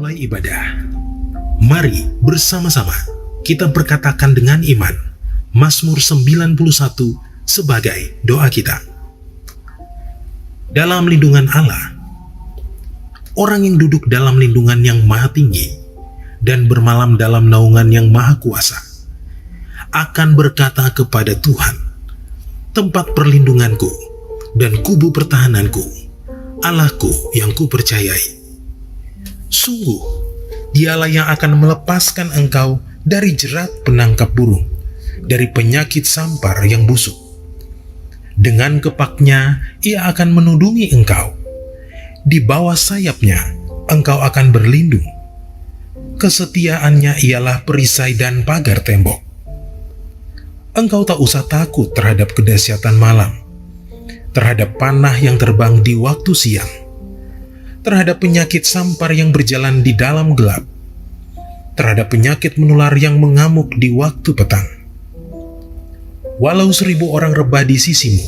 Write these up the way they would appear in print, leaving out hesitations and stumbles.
memulai ibadah, mari bersama-sama kita berkatakan dengan iman Mazmur 91 sebagai doa kita. Dalam lindungan Allah, orang yang duduk dalam lindungan yang maha tinggi dan bermalam dalam naungan yang maha kuasa akan berkata kepada Tuhan, tempat perlindunganku dan kubu pertahananku, Allahku yang kupercayai. Sungguh, dialah yang akan melepaskan engkau dari jerat penangkap burung, dari penyakit sampar yang busuk. Dengan kepaknya, ia akan menudungi engkau. Di bawah sayapnya, engkau akan berlindung. Kesetiaannya ialah perisai dan pagar tembok. Engkau tak usah takut terhadap kedahsyatan malam, terhadap panah yang terbang di waktu siang, terhadap penyakit sampar yang berjalan di dalam gelap, terhadap penyakit menular yang mengamuk di waktu petang. Walau 1.000 orang rebah di sisimu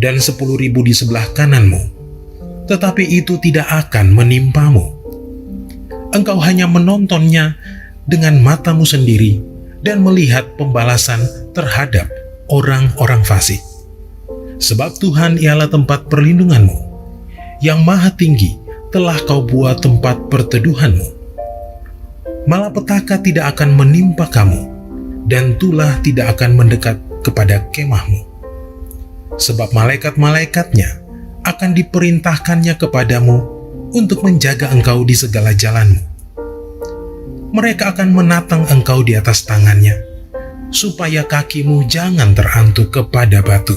dan 10.000 di sebelah kananmu, tetapi itu tidak akan menimpamu. Engkau hanya menontonnya dengan matamu sendiri dan melihat pembalasan terhadap orang-orang fasik. Sebab Tuhan ialah tempat perlindunganmu, yang maha tinggi telah kau buat tempat perteduhanmu. Malapetaka tidak akan menimpa kamu, dan tulah tidak akan mendekat kepada kemahmu. Sebab malaikat-malaikatnya akan diperintahkannya kepadamu untuk menjaga engkau di segala jalanmu. Mereka akan menatang engkau di atas tangannya, supaya kakimu jangan terantuk kepada batu.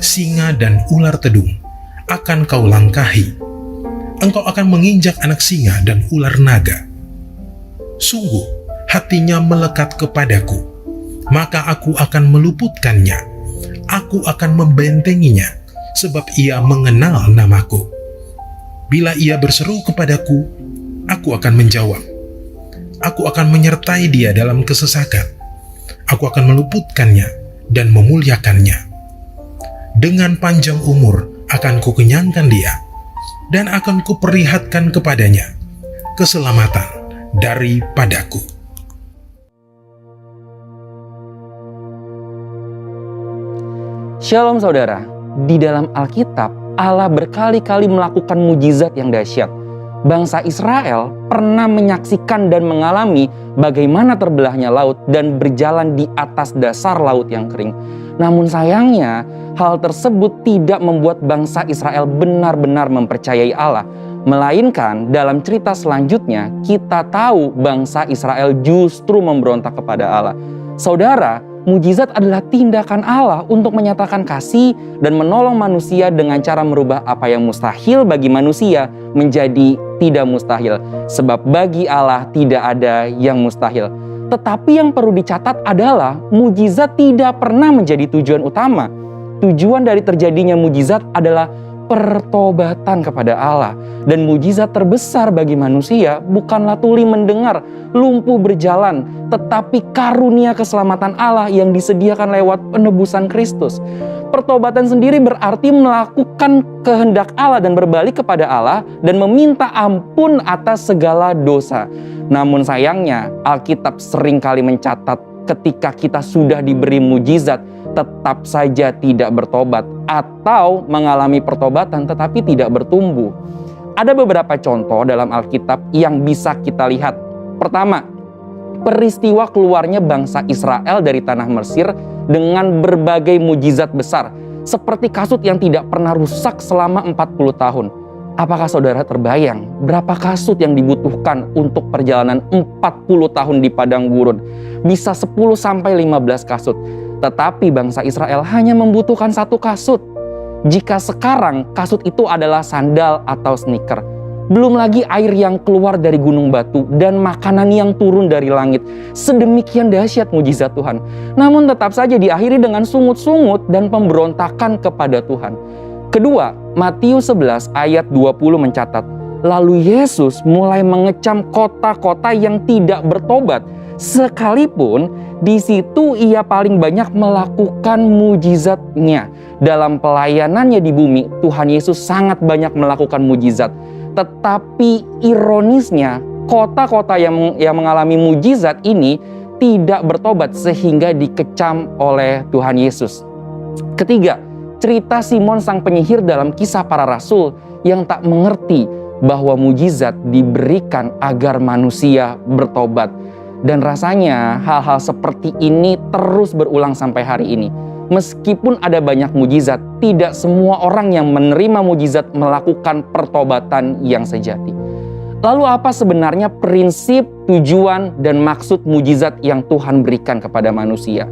Singa dan ular tedung akan kau langkahi. Engkau akan menginjak anak singa dan ular naga. Sungguh, hatinya melekat kepadaku, maka aku akan meluputkannya. Aku akan membentenginya, sebab ia mengenal namaku. Bila ia berseru kepadaku, aku akan menjawab. Aku akan menyertai dia dalam kesesakan. Aku akan meluputkannya dan memuliakannya. Dengan panjang umur akan kukenyangkan dia, dan akan kuperlihatkan kepadanya keselamatan daripadaku. Shalom saudara, di dalam Alkitab, Allah berkali-kali melakukan mujizat yang dahsyat. Bangsa Israel pernah menyaksikan dan mengalami bagaimana terbelahnya laut dan berjalan di atas dasar laut yang kering. Namun sayangnya, hal tersebut tidak membuat bangsa Israel benar-benar mempercayai Allah. Melainkan dalam cerita selanjutnya, kita tahu bangsa Israel justru memberontak kepada Allah. Saudara, mujizat adalah tindakan Allah untuk menyatakan kasih dan menolong manusia dengan cara merubah apa yang mustahil bagi manusia menjadi tidak mustahil. Sebab bagi Allah tidak ada yang mustahil. Tetapi yang perlu dicatat adalah mujizat tidak pernah menjadi tujuan utama. Tujuan dari terjadinya mujizat adalah pertobatan kepada Allah. Dan mujizat terbesar bagi manusia bukanlah tuli mendengar, lumpuh berjalan, tetapi karunia keselamatan Allah yang disediakan lewat penebusan Kristus. Pertobatan sendiri berarti melakukan kehendak Allah dan berbalik kepada Allah dan meminta ampun atas segala dosa. Namun sayangnya, Alkitab seringkali mencatat ketika kita sudah diberi mujizat, tetap saja tidak bertobat atau mengalami pertobatan tetapi tidak bertumbuh. Ada beberapa contoh dalam Alkitab yang bisa kita lihat. Pertama, peristiwa keluarnya bangsa Israel dari tanah Mesir dengan berbagai mujizat besar, seperti kasut yang tidak pernah rusak selama 40 tahun. Apakah saudara terbayang berapa kasut yang dibutuhkan untuk perjalanan 40 tahun di padang gurun? Bisa 10-15 kasut. Tetapi bangsa Israel hanya membutuhkan 1 kasut. Jika sekarang kasut itu adalah sandal atau sneaker. Belum lagi air yang keluar dari gunung batu dan makanan yang turun dari langit. Sedemikian dahsyat mujizat Tuhan. Namun tetap saja diakhiri dengan sungut-sungut dan pemberontakan kepada Tuhan. Kedua, Matius 11 ayat 20 mencatat, lalu Yesus mulai mengecam kota-kota yang tidak bertobat, sekalipun di situ ia paling banyak melakukan mujizatnya. Dalam pelayanannya di bumi, Tuhan Yesus sangat banyak melakukan mujizat. Tetapi ironisnya, kota-kota yang mengalami mujizat ini tidak bertobat sehingga dikecam oleh Tuhan Yesus. Ketiga, cerita Simon sang penyihir dalam Kisah Para Rasul yang tak mengerti bahwa mujizat diberikan agar manusia bertobat. Dan rasanya hal-hal seperti ini terus berulang sampai hari ini. Meskipun ada banyak mujizat, tidak semua orang yang menerima mujizat melakukan pertobatan yang sejati. Lalu apa sebenarnya prinsip, tujuan, dan maksud mujizat yang Tuhan berikan kepada manusia?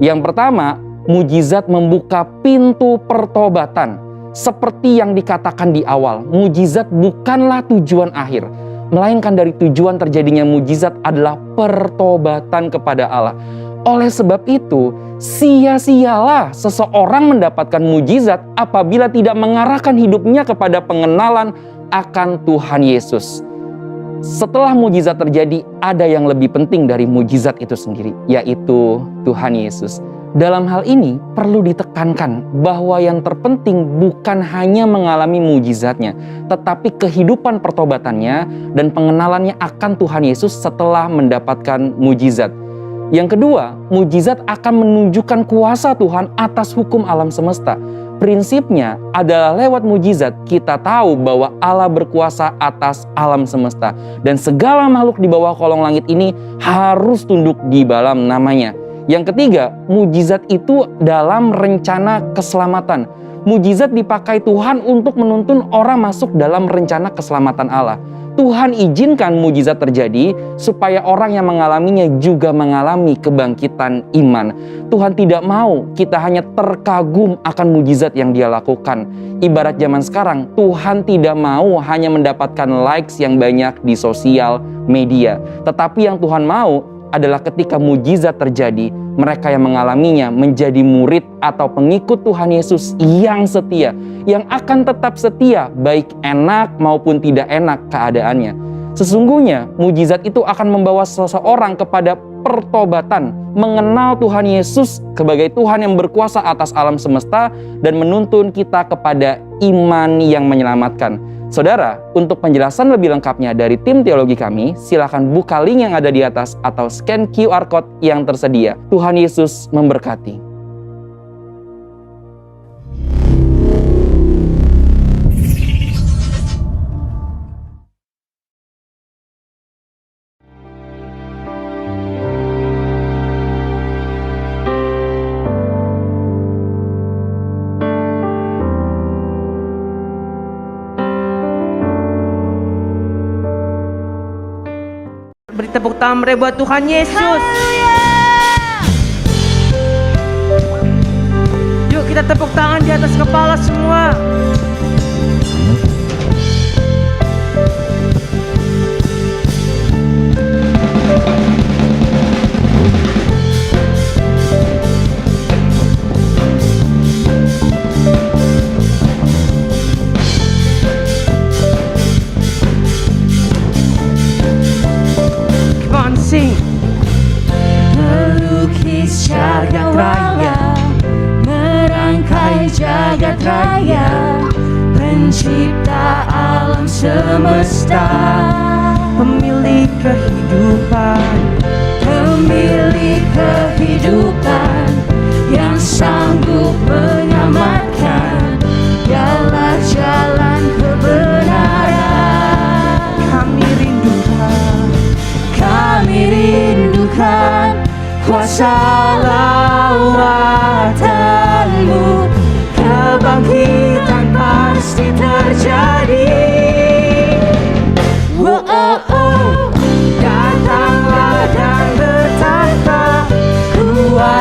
Yang pertama, mujizat membuka pintu pertobatan. Seperti yang dikatakan di awal, mujizat bukanlah tujuan akhir, melainkan dari tujuan terjadinya mujizat adalah pertobatan kepada Allah. Oleh sebab itu, sia-sialah seseorang mendapatkan mujizat apabila tidak mengarahkan hidupnya kepada pengenalan akan Tuhan Yesus. Setelah mujizat terjadi, ada yang lebih penting dari mujizat itu sendiri, yaitu Tuhan Yesus. Dalam hal ini perlu ditekankan bahwa yang terpenting bukan hanya mengalami mujizatnya, tetapi kehidupan pertobatannya dan pengenalannya akan Tuhan Yesus setelah mendapatkan mujizat. Yang kedua, mujizat akan menunjukkan kuasa Tuhan atas hukum alam semesta. Prinsipnya adalah lewat mujizat kita tahu bahwa Allah berkuasa atas alam semesta dan segala makhluk di bawah kolong langit ini harus tunduk di dalam namanya. Yang ketiga, mujizat itu dalam rencana keselamatan. Mujizat dipakai Tuhan untuk menuntun orang masuk dalam rencana keselamatan Allah. Tuhan izinkan mujizat terjadi supaya orang yang mengalaminya juga mengalami kebangkitan iman. Tuhan tidak mau kita hanya terkagum akan mujizat yang Dia lakukan. Ibarat zaman sekarang, Tuhan tidak mau hanya mendapatkan likes yang banyak di sosial media. Tetapi yang Tuhan mau adalah ketika mujizat terjadi, mereka yang mengalaminya menjadi murid atau pengikut Tuhan Yesus yang setia, yang akan tetap setia baik enak maupun tidak enak keadaannya. Sesungguhnya mujizat itu akan membawa seseorang kepada pertobatan, mengenal Tuhan Yesus sebagai Tuhan yang berkuasa atas alam semesta dan menuntun kita kepada iman yang menyelamatkan. Saudara, untuk penjelasan lebih lengkapnya dari tim teologi kami, silakan buka link yang ada di atas atau scan QR Code yang tersedia. Tuhan Yesus memberkati. Beri tepuk tangan mereka buat Tuhan Yesus. Yuk kita tepuk tangan di atas kepala semua. Melukis jagat raya, merangkai jagat raya, pencipta alam semesta, Pemilik kehidupan, pemilik kehidupan, yang sanggup menyelamatkan, dialah jalan kebenaran. Kami rindukan kuasa lawatan-Mu, kebangkitan pasti terjadi. Datanglah dan bertahta, kuasa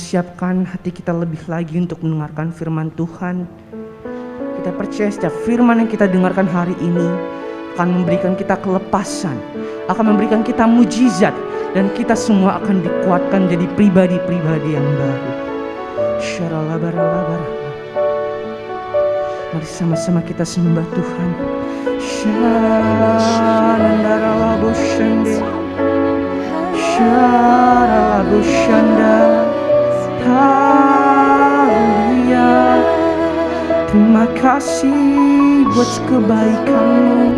siapkan hati kita lebih lagi untuk mendengarkan firman Tuhan. Kita percaya setiap firman yang kita dengarkan hari ini akan memberikan kita kelepasan, akan memberikan kita mujizat, dan kita semua akan dikuatkan jadi pribadi-pribadi yang baru. Syaralabaralabar. Mari sama-sama kita sembah Tuhan. Syarandaralabushande, Syaralabushanda. Haleluya. Terima kasih buat kebaikan-Mu,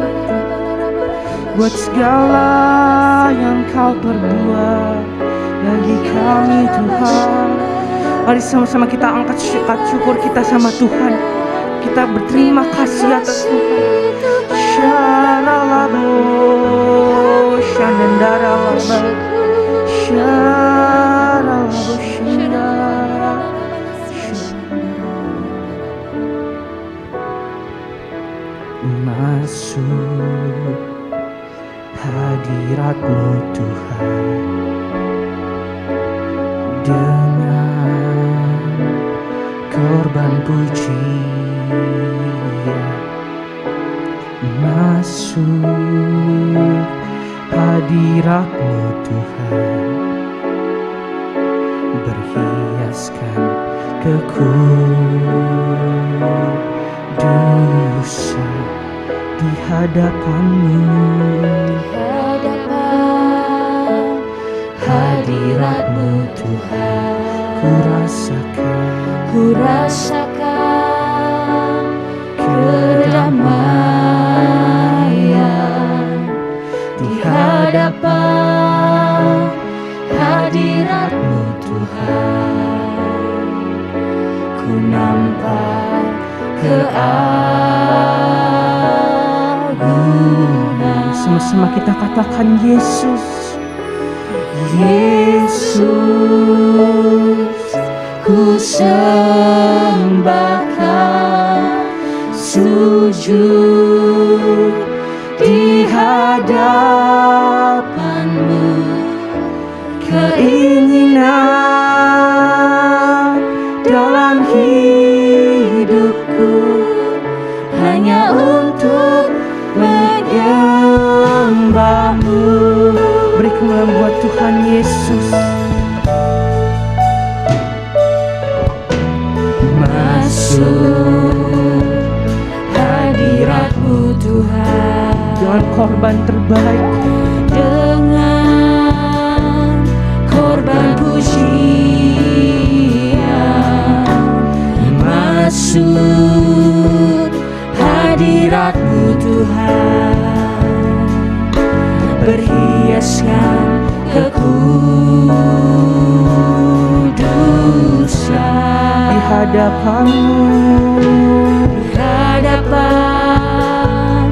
buat segala yang Kau perbuat bagi kami Tuhan. Mari sama-sama kita angkat syukur kita sama Tuhan. Kita berterima kasih atas Tuhan. Syaralabo, syanendaralaba, syaralabo, syandara. Masuk hadirat-Mu Tuhan dengan korban pujian. Masuk hadirat-Mu Tuhan, berhiaskan kekudusan di hadapan-Mu. Hadirat-Mu Tuhan, ku rasakan kedamaian di hadapan hadirat-Mu Tuhan. Ku nampak keagungan. Sama-sama kita katakan Yesus, Yesus, ku sembahkan, sujud di hadapan-Mu. Keinginan dalam hidupku hanya untuk menyembah-Mu. Beri kemuliaan buat Tuhan Yesus. Masuk hadirat-Mu Tuhan dengan korban terbaik, dengan korban pujian. Masuk hadirat-Mu Tuhan, berhiaskan kekudusan di hadapan-Mu, di hadapan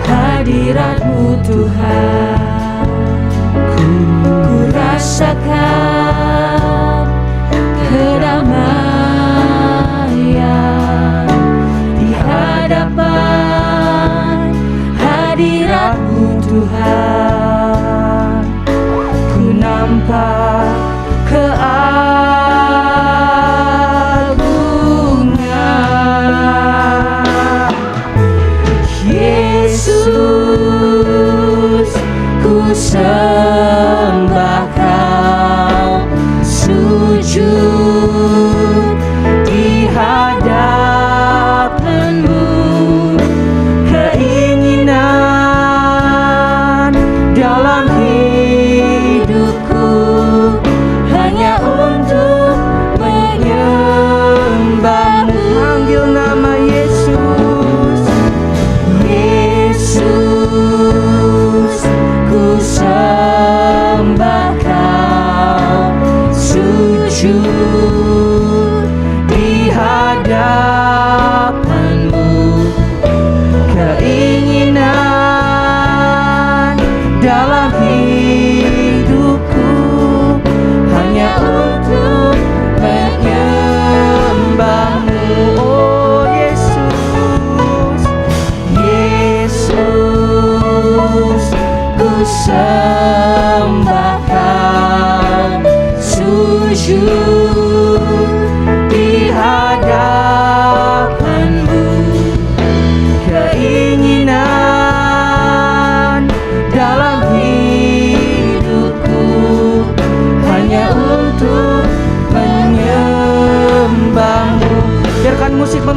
hadirat-Mu Tuhan. Ku rasakan kedamaian di hadapan hadirat-Mu Tuhan. Ku nampak keagungan. Yesus,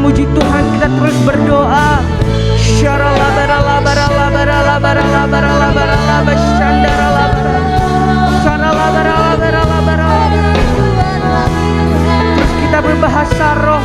memuji Tuhan, kita terus berdoa. Terus kita berbahasa roh.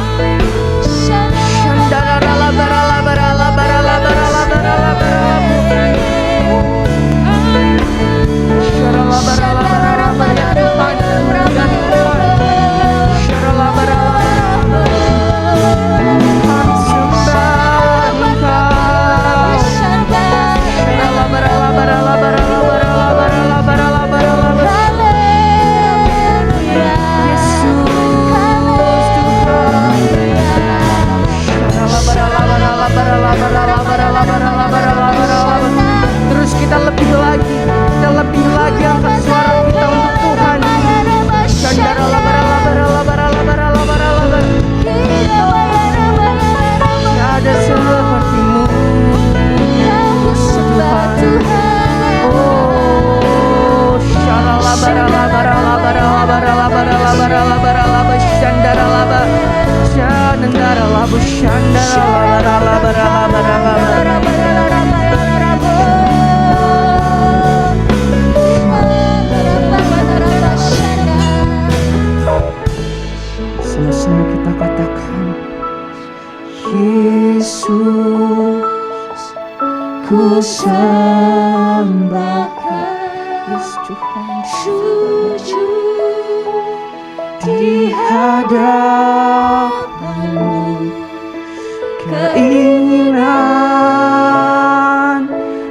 Terus kita lebih lagi angkat suara kita untuk Tuhan. Tiada sepertimu Tuhan. Oh, sama-sama kita katakan, Yesus, ku sembahkan. Yes, Tuhan, Jujur di hadapan-Mu, keinginan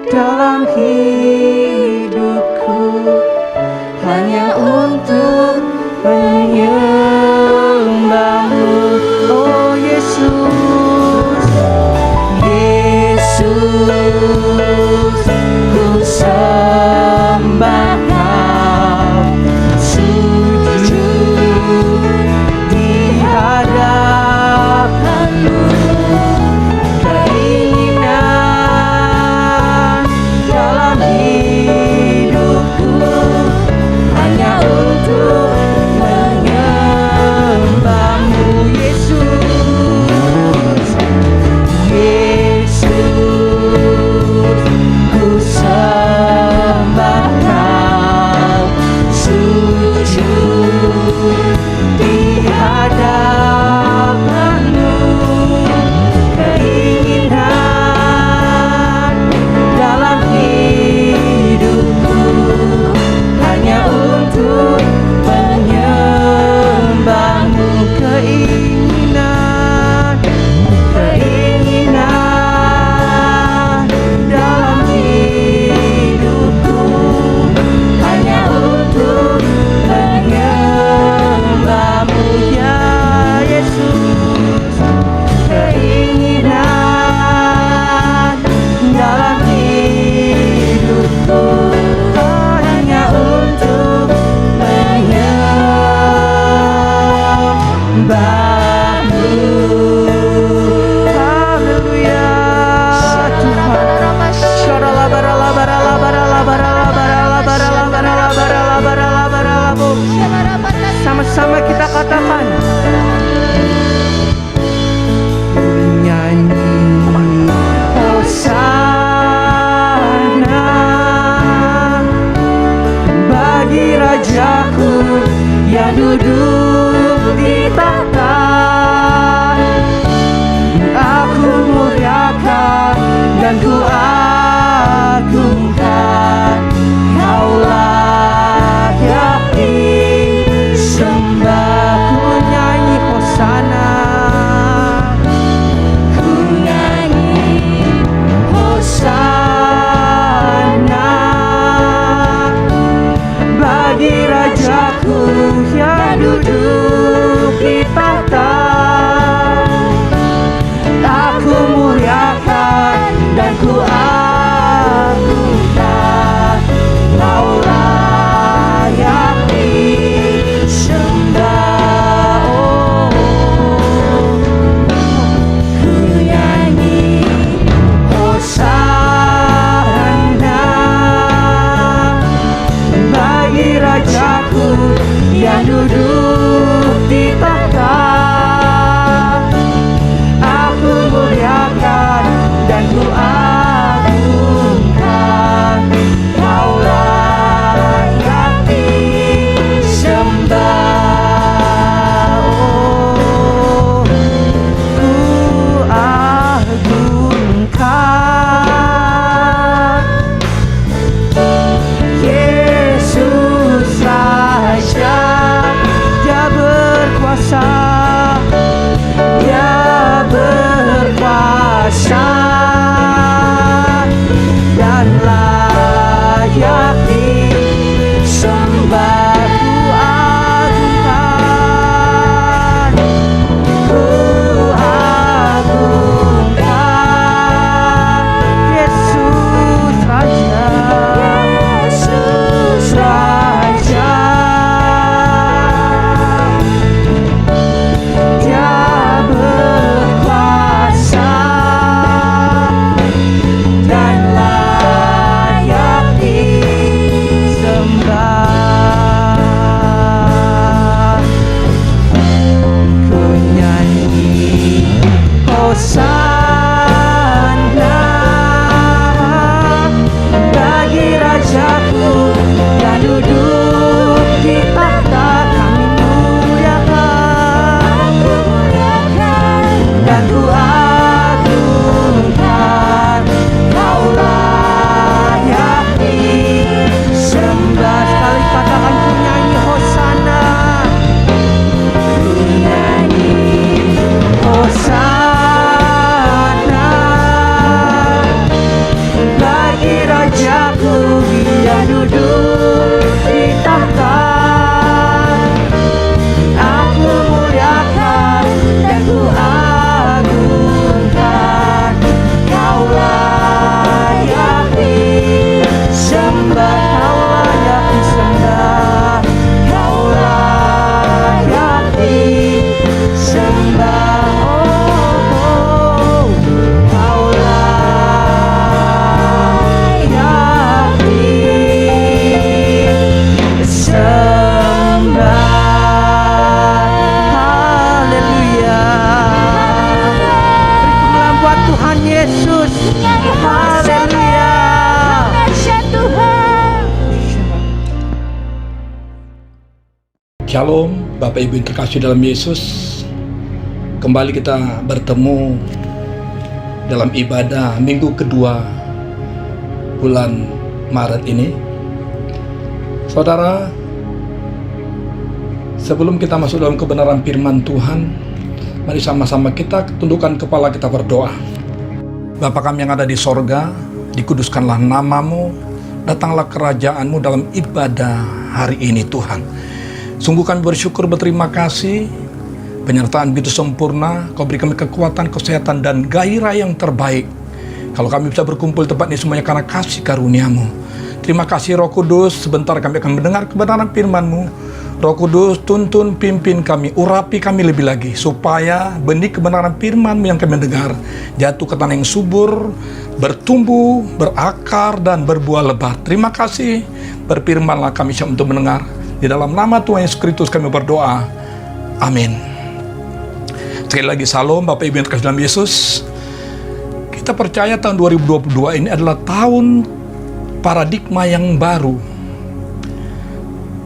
dalam hidupku hanya untuk menyembah-Mu. Oh Yesus, Yesus, ku sembah Kau, sujud di hadapan-Mu, keinginan dalam hidupku hanya untuk menyembah-Mu. Yesus, Yesus, ku sembah Kau, sujud di hadapan-Mu, keinginan dalam hidupku hanya untuk menyembah-Mu, keinginan dalam hidupku hanya untuk menyembah-Mu, ya Yesus, keinginan dalam hidupku hanya untuk menyembah-Mu. Haleluya Tuhan. Sama-sama kita katakan, nyanyi Hosana bagi Rajaku yang duduk di tahta. Aku muliakan dan ku agungkan, Kaulah yang disembah. Ku nyanyi Shalom, Bapak Ibu yang terkasih dalam Yesus. Kembali kita bertemu dalam ibadah minggu kedua bulan Maret ini. Saudara, sebelum kita masuk dalam kebenaran firman Tuhan, mari sama-sama kita tundukkan kepala, kita berdoa. Bapa kami yang ada di sorga, dikuduskanlah namamu, datanglah kerajaanmu dalam ibadah hari ini Tuhan. Sungguh kami bersyukur, berterima kasih, penyertaan begitu sempurna, Kau beri kami kekuatan, kesehatan, dan gairah yang terbaik. Kalau kami bisa berkumpul tempat ini semuanya karena kasih karunia-Mu. Terima kasih Roh Kudus, sebentar kami akan mendengar kebenaran firman-Mu. Roh Kudus, tuntun, pimpin kami, urapi kami lebih lagi, supaya benih kebenaran firman-Mu yang kami dengar jatuh ke tanah yang subur, bertumbuh, berakar, dan berbuah lebat. Terima kasih, berfirmanlah kami siap untuk mendengar. Di dalam nama Tuhan Yesus Kristus kami berdoa. Amin. Sekali lagi salam Bapak Ibu yang terkasih dalam Yesus. Kita percaya tahun 2022 ini adalah tahun paradigma yang baru.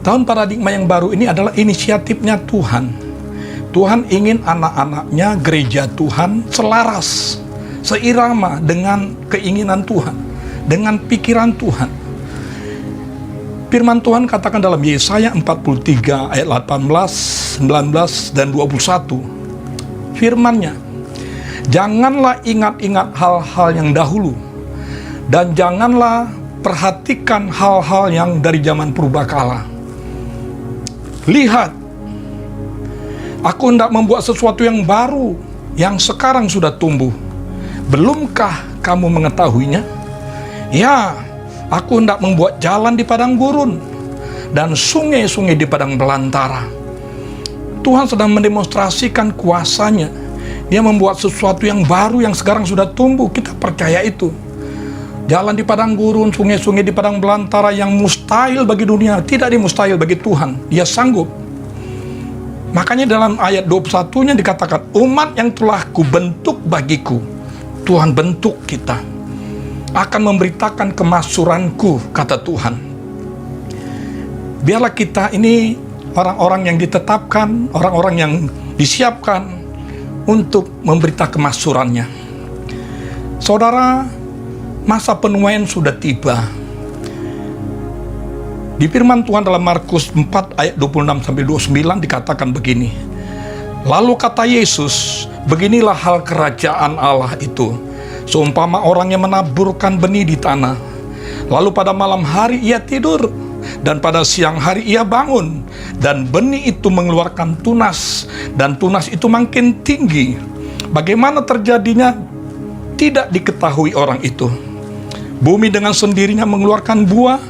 Tahun paradigma yang baru ini adalah inisiatifnya Tuhan. Tuhan ingin anak-anaknya, gereja Tuhan, selaras, seirama dengan keinginan Tuhan, dengan pikiran Tuhan. Firman Tuhan katakan dalam Yesaya 43 ayat 18, 19, dan 21. Firman-Nya, janganlah ingat-ingat hal-hal yang dahulu, dan janganlah perhatikan hal-hal yang dari zaman purbakala. Lihat, aku hendak membuat sesuatu yang baru, yang sekarang sudah tumbuh. Belumkah kamu mengetahuinya? Ya, aku hendak membuat jalan di padang gurun dan sungai-sungai di padang belantara. Tuhan sedang mendemonstrasikan kuasa-Nya. Dia membuat sesuatu yang baru yang sekarang sudah tumbuh. Kita percaya itu. Jalan di padang gurun, sungai-sungai di padang belantara yang mustahil bagi dunia, tidak dimustahil bagi Tuhan. Dia sanggup. Makanya dalam ayat 21-nya dikatakan, umat yang telah kubentuk bagiku, Tuhan bentuk kita, akan memberitakan kemaksuranku, kata Tuhan. Biarlah kita ini orang-orang yang ditetapkan, orang-orang yang disiapkan untuk memberitakan kemaksurannya. Saudara, masa penuaian sudah tiba. Di firman Tuhan dalam Markus 4 ayat 26-29 dikatakan begini. Lalu kata Yesus, beginilah hal kerajaan Allah itu. Seumpama orang yang menaburkan benih di tanah. Lalu pada malam hari ia tidur, dan pada siang hari ia bangun, dan benih itu mengeluarkan tunas, dan tunas itu makin tinggi. Bagaimana terjadinya tidak diketahui orang itu. Bumi dengan sendirinya mengeluarkan buah,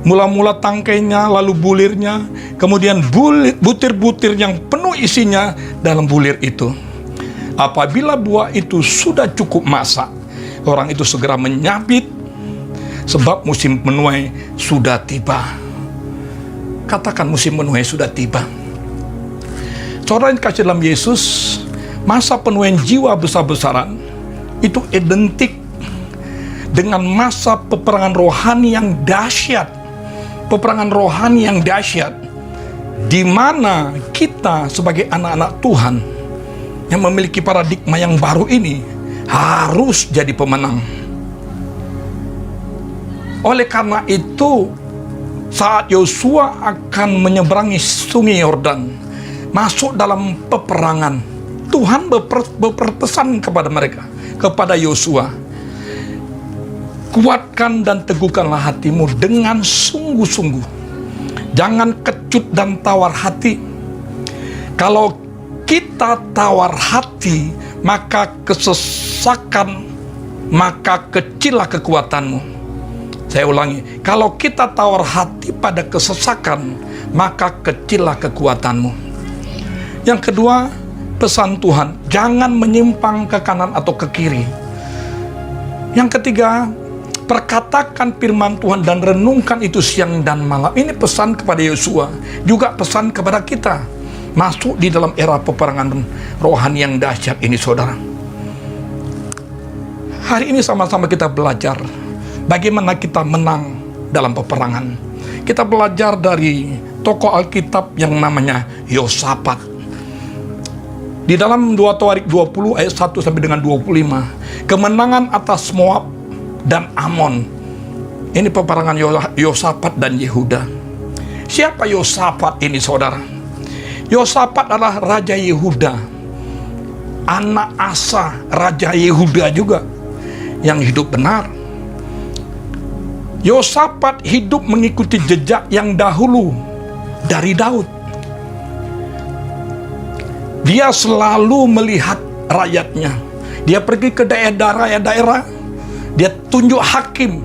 mula-mula tangkainya, lalu bulirnya, kemudian butir-butir yang penuh isinya dalam bulir itu. Apabila buah itu sudah cukup masak, orang itu segera menyabit, sebab musim menuai sudah tiba. Katakan, musim menuai sudah tiba. Saudara yang dikasih dalam Yesus, masa penuaian jiwa besar-besaran itu identik dengan masa peperangan rohani yang dahsyat. Peperangan rohani yang dahsyat, di mana kita sebagai anak-anak Tuhan yang memiliki paradigma yang baru ini harus jadi pemenang. Oleh karena itu, saat Yosua akan menyeberangi sungai Yordan, masuk dalam peperangan, Tuhan berpesan kepada mereka, kepada Yosua, kuatkan dan teguhkanlah hatimu dengan sungguh-sungguh. Jangan kecut dan tawar hati. Kalau kita tawar hati, maka kesesakan, maka kecillah kekuatanmu. Saya ulangi, kalau kita tawar hati pada kesesakan, maka kecillah kekuatanmu. Yang kedua, pesan Tuhan, jangan menyimpang ke kanan atau ke kiri. Yang ketiga, perkatakan firman Tuhan dan renungkan itu siang dan malam. Ini pesan kepada Yosua, juga pesan kepada kita. Masuk di dalam era peperangan rohani yang dahsyat ini, saudara. Hari ini sama-sama kita belajar bagaimana kita menang dalam peperangan. Kita belajar dari tokoh Alkitab yang namanya Yosafat. Di dalam 2 Tawarik 20 ayat 1 sampai dengan 25, kemenangan atas Moab dan Amon. Ini peperangan Yosafat dan Yehuda. Siapa Yosafat ini, saudara? Yosafat adalah Raja Yehuda, anak Asa, Raja Yehuda juga, yang hidup benar. Yosafat hidup mengikuti jejak yang dahulu dari Daud. Dia selalu melihat rakyatnya. Dia pergi ke daerah-daerah, dia tunjuk hakim.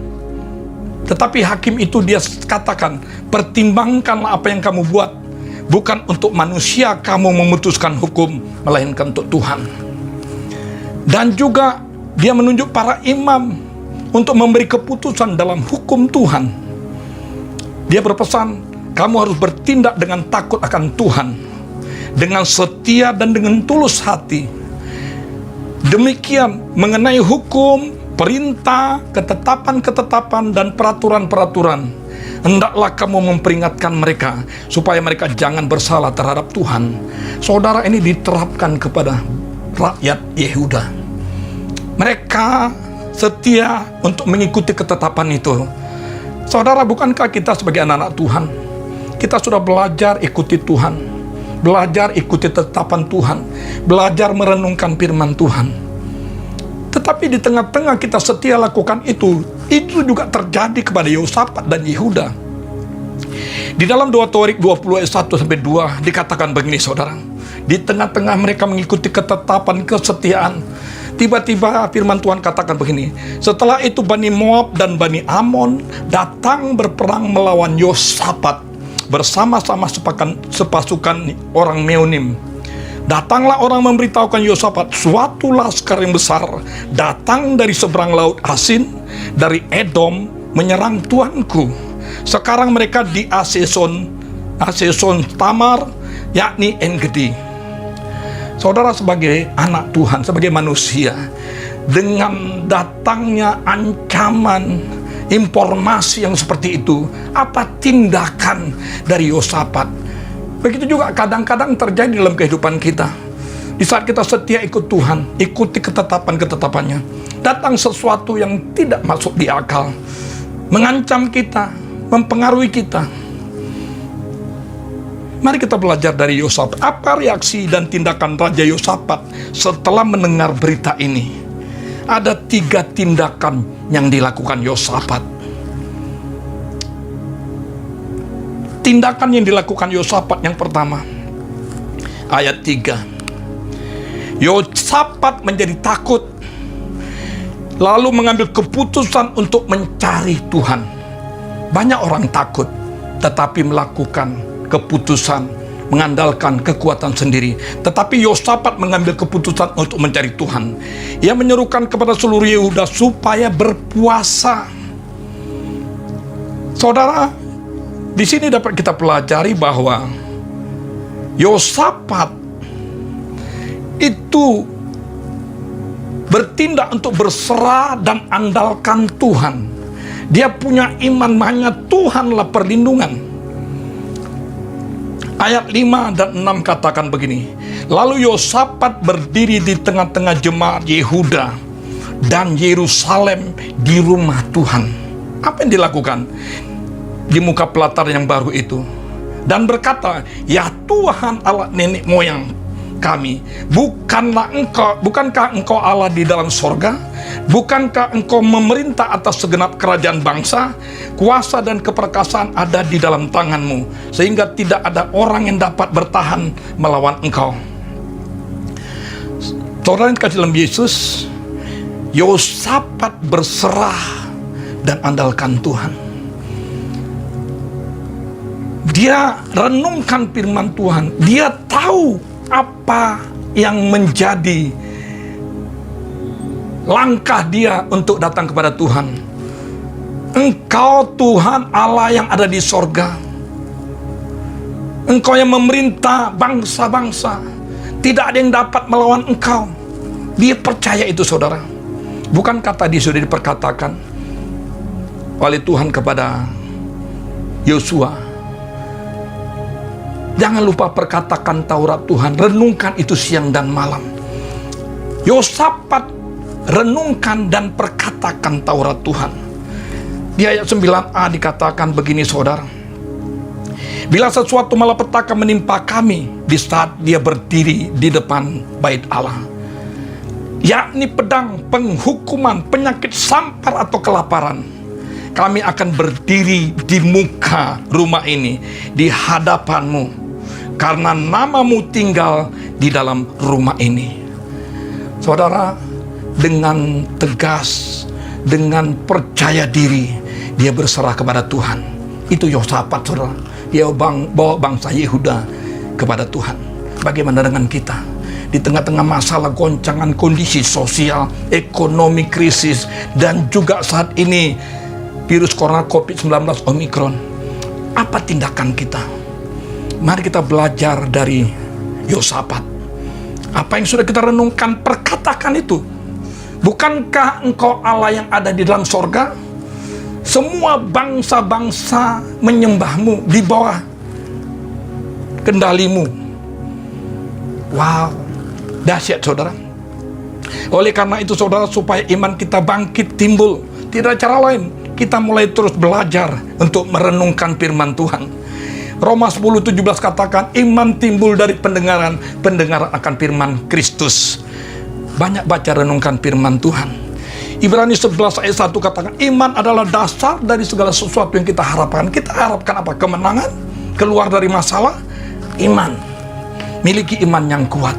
Tetapi hakim itu dia katakan, pertimbangkanlah apa yang kamu buat. Bukan untuk manusia kamu memutuskan hukum, melainkan untuk Tuhan. Dan juga dia menunjuk para imam untuk memberi keputusan dalam hukum Tuhan. Dia berpesan, kamu harus bertindak dengan takut akan Tuhan, dengan setia dan dengan tulus hati. Demikian mengenai hukum, perintah, ketetapan-ketetapan, dan peraturan-peraturan. Hendaklah kamu memperingatkan mereka supaya mereka jangan bersalah terhadap Tuhan. Saudara, ini diterapkan kepada rakyat Yehuda. Mereka setia untuk mengikuti ketetapan itu. Saudara, bukankah kita sebagai anak-anak Tuhan, kita sudah belajar ikuti Tuhan, belajar ikuti ketetapan Tuhan, belajar merenungkan firman Tuhan. Tetapi di tengah-tengah kita setia lakukan itu juga terjadi kepada Yosafat dan Yehuda. Di dalam 2 Tawarik 20 ayat 1 sampai 2 dikatakan begini, saudara. Di tengah-tengah mereka mengikuti ketetapan kesetiaan, tiba-tiba firman Tuhan katakan begini, setelah itu Bani Moab dan Bani Amon datang berperang melawan Yosafat bersama-sama sepasukan orang Meonim. Datanglah orang memberitahukan Yosafat, suatu laskar yang besar datang dari seberang laut Asin, dari Edom, menyerang tuanku. Sekarang mereka di Aseson Tamar, yakni En-Gedi. Saudara, sebagai anak Tuhan, sebagai manusia, dengan datangnya ancaman, informasi yang seperti itu, apa tindakan dari Yosafat? Begitu juga kadang-kadang terjadi dalam kehidupan kita. Di saat kita setia ikut Tuhan, ikuti ketetapan-ketetapannya, datang sesuatu yang tidak masuk di akal, mengancam kita, mempengaruhi kita. Mari kita belajar dari Yosafat. Apa reaksi dan tindakan Raja Yosafat setelah mendengar berita ini? Ada 3 tindakan yang dilakukan Yosafat. Tindakan yang dilakukan Yosafat yang pertama, ayat 3. Yosafat menjadi takut, lalu mengambil keputusan untuk mencari Tuhan. Banyak orang takut, tetapi melakukan keputusan, mengandalkan kekuatan sendiri. Tetapi Yosafat mengambil keputusan untuk mencari Tuhan. Ia menyerukan kepada seluruh Yehuda supaya berpuasa. Saudara, di sini dapat kita pelajari bahwa Yosafat itu bertindak untuk berserah dan andalkan Tuhan. Dia punya iman hanya Tuhanlah perlindungan. Ayat 5 dan 6 katakan begini, lalu Yosafat berdiri di tengah-tengah jemaat Yehuda dan Yerusalem di rumah Tuhan. Apa yang dilakukan di muka pelatar yang baru itu? Dan berkata, ya Tuhan Allah nenek moyang kami, bukankah engkau Allah di dalam sorga? Bukankah engkau memerintah atas segenap kerajaan bangsa? Kuasa dan keperkasaan ada di dalam tanganmu, sehingga tidak ada orang yang dapat bertahan melawan engkau. Saudara yang dikasihi dalam Yesus, Yosafat berserah dan andalkan Tuhan. Dia renungkan firman Tuhan. Dia tahu apa yang menjadi langkah dia untuk datang kepada Tuhan. Engkau Tuhan Allah yang ada di sorga. Engkau yang memerintah bangsa-bangsa. Tidak ada yang dapat melawan engkau. Dia percaya itu, saudara. Bukankah tadi sudah diperkatakan oleh Tuhan kepada Yosua, Jangan lupa perkatakan Taurat Tuhan, renungkan itu siang dan malam. Yosafat renungkan dan perkatakan Taurat Tuhan. Di ayat 9a dikatakan begini saudara. Bila sesuatu malapetaka menimpa kami di saat dia berdiri di depan bait Allah, yakni pedang, penghukuman, penyakit sampar atau kelaparan, kami akan berdiri di muka rumah ini, di hadapanmu, karena namamu tinggal di dalam rumah ini. Saudara, dengan tegas, dengan percaya diri, dia berserah kepada Tuhan. Itu Yosafat, saudara. Dia bawa bangsa Yehuda kepada Tuhan. Bagaimana dengan kita? Di tengah-tengah masalah goncangan kondisi sosial, ekonomi krisis, dan juga saat ini virus corona COVID-19 Omikron, apa tindakan kita? Mari kita belajar dari Yosafat. Apa yang sudah kita renungkan, perkatakan itu. Bukankah engkau Allah yang ada di dalam sorga? Semua bangsa-bangsa menyembahmu di bawah kendalimu. Wow, dahsyat saudara. Oleh karena itu saudara, supaya iman kita bangkit timbul, tidak ada cara lain, kita mulai terus belajar untuk merenungkan firman Tuhan. Roma 10:17 katakan, iman timbul dari pendengaran, pendengaran akan firman Kristus. Banyak baca renungkan firman Tuhan. Ibrani 11 ayat 1 katakan, iman adalah dasar dari segala sesuatu yang kita harapkan. Kita harapkan apa? Kemenangan, keluar dari masalah, iman. Miliki iman yang kuat.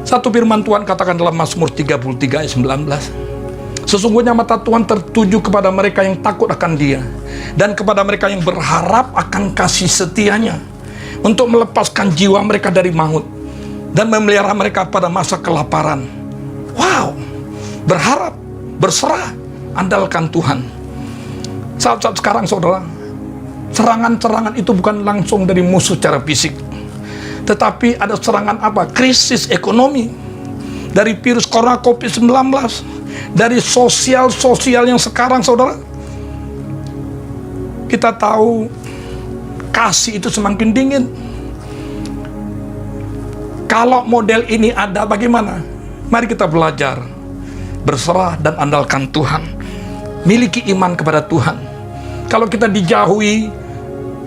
Satu firman Tuhan katakan dalam Mazmur 33 ayat 19, sesungguhnya mata Tuhan tertuju kepada mereka yang takut akan Dia, dan kepada mereka yang berharap akan kasih setianya, untuk melepaskan jiwa mereka dari maut, dan memelihara mereka pada masa kelaparan. Wow, berharap, berserah, andalkan Tuhan. Saat-saat sekarang saudara, serangan-serangan itu bukan langsung dari musuh secara fisik, tetapi ada serangan apa? Krisis ekonomi, dari virus corona COVID-19, dari sosial yang sekarang saudara. Kita tahu kasih itu semakin dingin. Kalau model ini ada, bagaimana? Mari kita belajar berserah dan andalkan Tuhan. Miliki iman kepada Tuhan. Kalau kita dijauhi,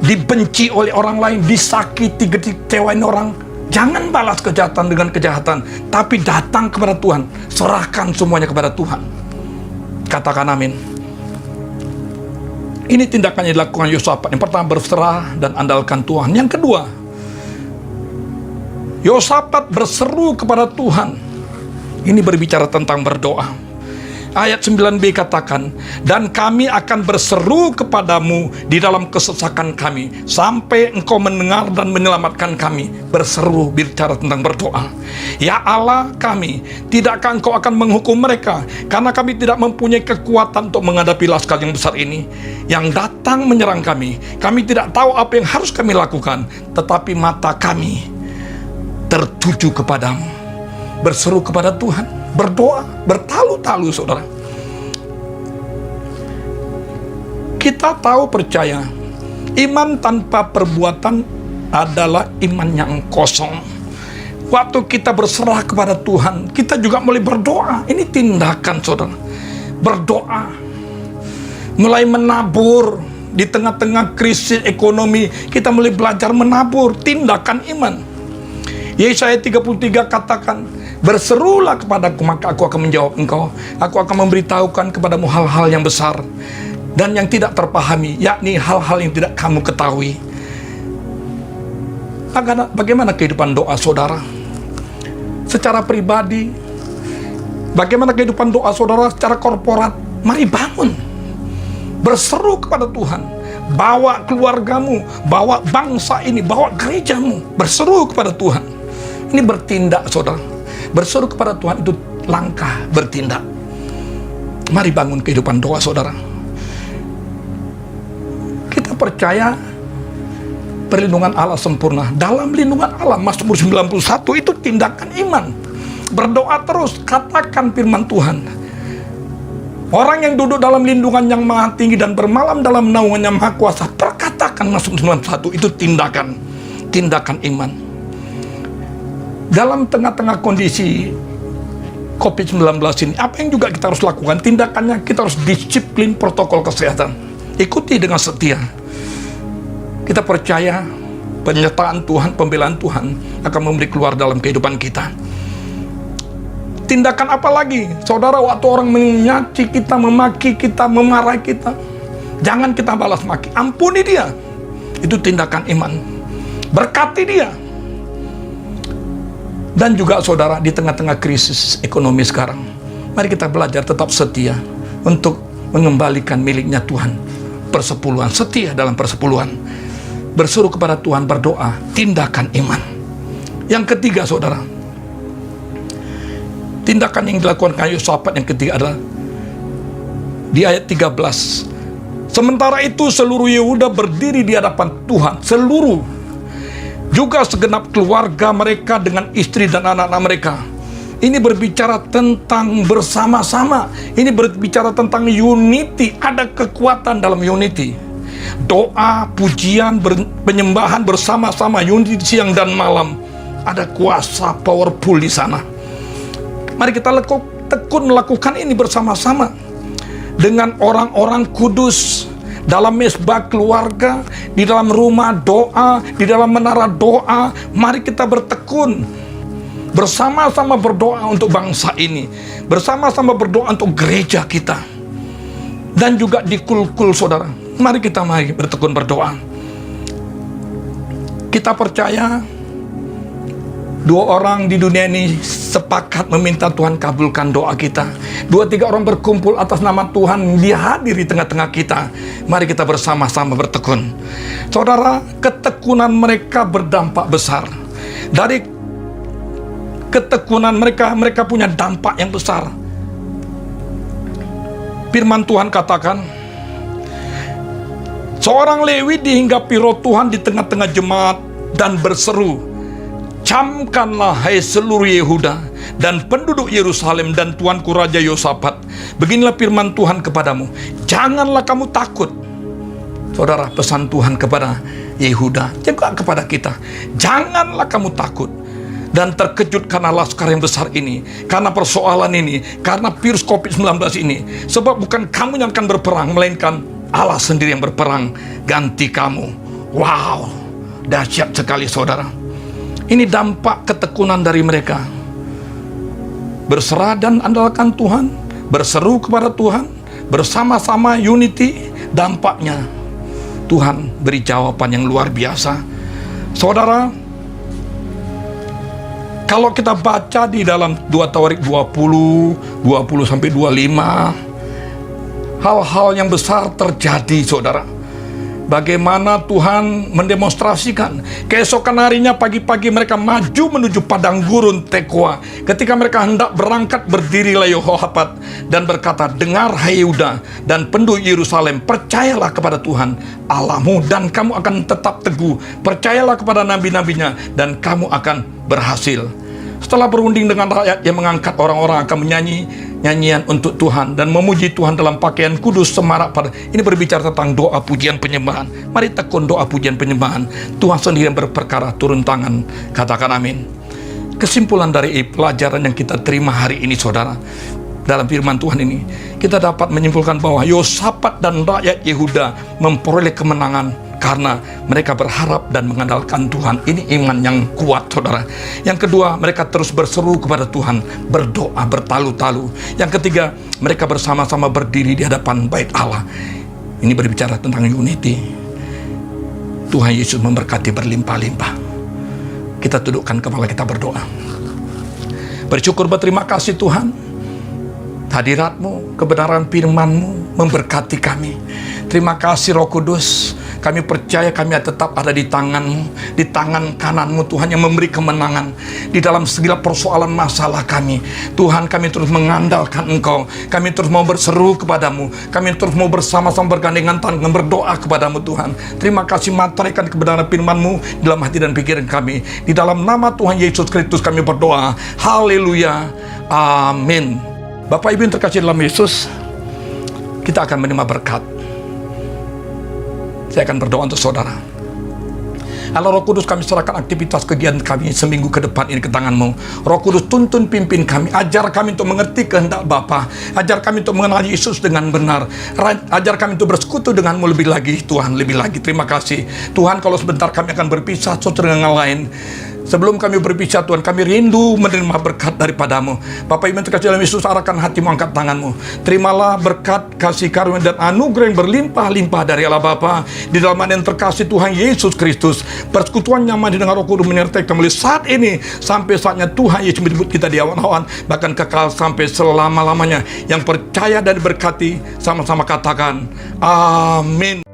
dibenci oleh orang lain, disakiti, dikecewain orang, jangan balas kejahatan dengan kejahatan, tapi datang kepada Tuhan, serahkan semuanya kepada Tuhan. Katakan amin. Ini tindakan yang dilakukan Yosafat. Yang pertama, berserah dan andalkan Tuhan. Yang kedua, Yosafat berseru kepada Tuhan. Ini berbicara tentang berdoa. Ayat 9b katakan, dan kami akan berseru kepadamu di dalam kesesakan kami, sampai engkau mendengar dan menyelamatkan kami. Berseru, bicara tentang berdoa. Ya Allah kami, tidakkah engkau akan menghukum mereka? Karena kami tidak mempunyai kekuatan untuk menghadapi laskar yang besar ini, yang datang menyerang kami. Kami tidak tahu apa yang harus kami lakukan, tetapi mata kami tertuju kepadamu. Berseru kepada Tuhan, berdoa, bertalu-talu saudara. Kita tahu, percaya, iman tanpa perbuatan adalah iman yang kosong. Waktu kita berserah kepada Tuhan, kita juga mulai berdoa. Ini tindakan saudara, berdoa, mulai menabur. Di tengah-tengah krisis ekonomi, kita mulai belajar menabur, tindakan iman. Yesaya 33 katakan, berserulah kepadaku, maka aku akan menjawab engkau. Aku akan memberitahukan kepadamu hal-hal yang besar dan yang tidak terpahami, yakni hal-hal yang tidak kamu ketahui. Bagaimana kehidupan doa saudara? Secara pribadi, bagaimana kehidupan doa saudara secara korporat? Mari bangun, berseru kepada Tuhan. Bawa keluargamu, bawa bangsa ini, bawa gerejamu, berseru kepada Tuhan. Ini bertindak saudara. Berseru kepada Tuhan itu langkah bertindak. Mari bangun kehidupan doa saudara. Kita percaya perlindungan Allah sempurna. Dalam lindungan Allah, Mazmur 91 itu tindakan iman. Berdoa terus, katakan firman Tuhan. Orang yang duduk dalam lindungan yang maha tinggi dan bermalam dalam naungan yang maha kuasa, perkatakan Mazmur 91, itu tindakan. tindakan iman. Dalam tengah-tengah kondisi COVID-19 ini, apa yang juga kita harus lakukan? Tindakannya kita harus disiplin protokol kesehatan. Ikuti dengan setia. Kita percaya penyertaan Tuhan, pembelaan Tuhan akan memberi keluar dalam kehidupan kita. Tindakan apa lagi? Saudara, waktu orang mencaci kita, memaki kita, memarahi kita, jangan kita balas maki. Ampuni dia. Itu tindakan iman. Berkati dia. Dan juga saudara, di tengah-tengah krisis ekonomi sekarang, mari kita belajar tetap setia untuk mengembalikan miliknya Tuhan. Persepuluhan, setia dalam persepuluhan. Berseru kepada Tuhan, berdoa, tindakan iman. Yang ketiga saudara, tindakan yang dilakukan Yehosafat yang ketiga adalah di ayat 13. Sementara itu seluruh Yehuda berdiri di hadapan Tuhan, seluruh, juga segenap keluarga mereka dengan istri dan anak-anak mereka. Ini berbicara tentang bersama-sama. Ini berbicara tentang unity. Ada kekuatan dalam unity. Doa, pujian, penyembahan bersama-sama, unity siang dan malam. Ada kuasa powerful di sana. Mari kita tekun melakukan ini bersama-sama dengan orang-orang kudus, dalam mesbah keluarga, di dalam rumah doa, di dalam menara doa. Mari kita bertekun bersama-sama berdoa untuk bangsa ini, bersama-sama berdoa untuk gereja kita, dan juga di kul-kul saudara. Mari kita bertekun berdoa. Kita percaya 2 orang di dunia ini sepakat meminta Tuhan kabulkan doa kita. 2-3 orang berkumpul atas nama Tuhan, Dia hadir di tengah-tengah kita. Mari kita bersama-sama bertekun. Saudara, ketekunan mereka berdampak besar. Dari ketekunan mereka punya dampak yang besar. Firman Tuhan katakan, seorang Lewi dihinggapi roh Tuhan di tengah-tengah jemaat dan berseru, camkanlah hai seluruh Yehuda dan penduduk Yerusalem dan tuanku Raja Yehosafat, beginilah firman Tuhan kepadamu, janganlah kamu takut. Saudara, pesan Tuhan kepada Yehuda, juga kepada kita, janganlah kamu takut dan terkejut karena laskar yang besar ini, karena persoalan ini, karena virus COVID-19 ini. Sebab bukan kamu yang akan berperang, melainkan Allah sendiri yang berperang ganti kamu. Wow, dahsyat sekali saudara. Ini dampak ketekunan dari mereka. Berserah dan andalkan Tuhan, berseru kepada Tuhan, bersama-sama unity. Dampaknya Tuhan beri jawaban yang luar biasa. Saudara, kalau kita baca di dalam 2 Tawarik 20-25, hal-hal yang besar terjadi saudara. Bagaimana Tuhan mendemonstrasikan. Keesokan harinya pagi-pagi mereka maju menuju padang gurun Tekoa. Ketika mereka hendak berangkat, berdirilah Yehosafat dan berkata, dengar hai Yehuda dan penduduk Yerusalem, percayalah kepada Tuhan Allahmu dan kamu akan tetap teguh. Percayalah kepada nabi-nabinya dan kamu akan berhasil. Setelah berunding dengan rakyat yang mengangkat, orang-orang akan menyanyi nyanyian untuk Tuhan dan memuji Tuhan dalam pakaian kudus semarak pada. Ini berbicara tentang doa, pujian, penyembahan. Mari tekun doa, pujian, penyembahan. Tuhan sendiri yang berperkara, turun tangan. Katakan amin. Kesimpulan dari pelajaran yang kita terima hari ini saudara, dalam firman Tuhan ini, kita dapat menyimpulkan bahwa Yehosafat dan rakyat Yehuda memperoleh kemenangan karena mereka berharap dan mengandalkan Tuhan. Ini iman yang kuat saudara. Yang kedua, mereka terus berseru kepada Tuhan, berdoa bertalu-talu. Yang ketiga, mereka bersama-sama berdiri di hadapan bait Allah. Ini berbicara tentang unity. Tuhan Yesus memberkati berlimpah-limpah. Kita tundukkan kepala kita berdoa. Bersyukur, berterima kasih Tuhan. Hadirat-Mu, kebenaran firman-Mu memberkati kami. Terima kasih Roh Kudus. Kami percaya kami tetap ada di tangan-Mu, di tangan kanan-Mu Tuhan yang memberi kemenangan di dalam segala persoalan masalah kami. Tuhan, kami terus mengandalkan Engkau. Kami terus mau berseru kepadamu. Kami terus mau bersama-sama bergandengan tangan berdoa kepadamu Tuhan. Terima kasih, materaikan kebenaran firman-Mu dalam hati dan pikiran kami. Di dalam nama Tuhan Yesus Kristus kami berdoa. Haleluya. Amin. Bapak Ibu yang terkasih dalam Yesus, kita akan menerima berkat. Saya akan berdoa untuk saudara. Allah Roh Kudus, kami serahkan aktivitas kegiatan kami seminggu ke depan ini ke tangan-Mu. Roh Kudus, tuntun pimpin kami, ajar kami untuk mengerti kehendak Bapa, ajar kami untuk mengenal Yesus dengan benar, ajar kami untuk bersekutu dengan-Mu lebih lagi Tuhan, lebih lagi. Terima kasih Tuhan, kalau sebentar kami akan berpisah satu dengan yang lain. Sebelum kami berpisah Tuhan, kami rindu menerima berkat daripada-Mu. Bapak Ibu terkasih dalam Yesus, arahkan hatimu, angkat tanganmu. Terimalah berkat, kasih karunia dan anugerah yang berlimpah-limpah dari Allah Bapa, di dalam nama yang terkasih Tuhan Yesus Kristus. Persekutuan nyaman dengan Roh Kudus menyertai kita mulai saat ini sampai saatnya Tuhan Yesus menyebut kita di awan-awan, bahkan kekal sampai selama-lamanya. Yang percaya dan berkati sama-sama katakan amin.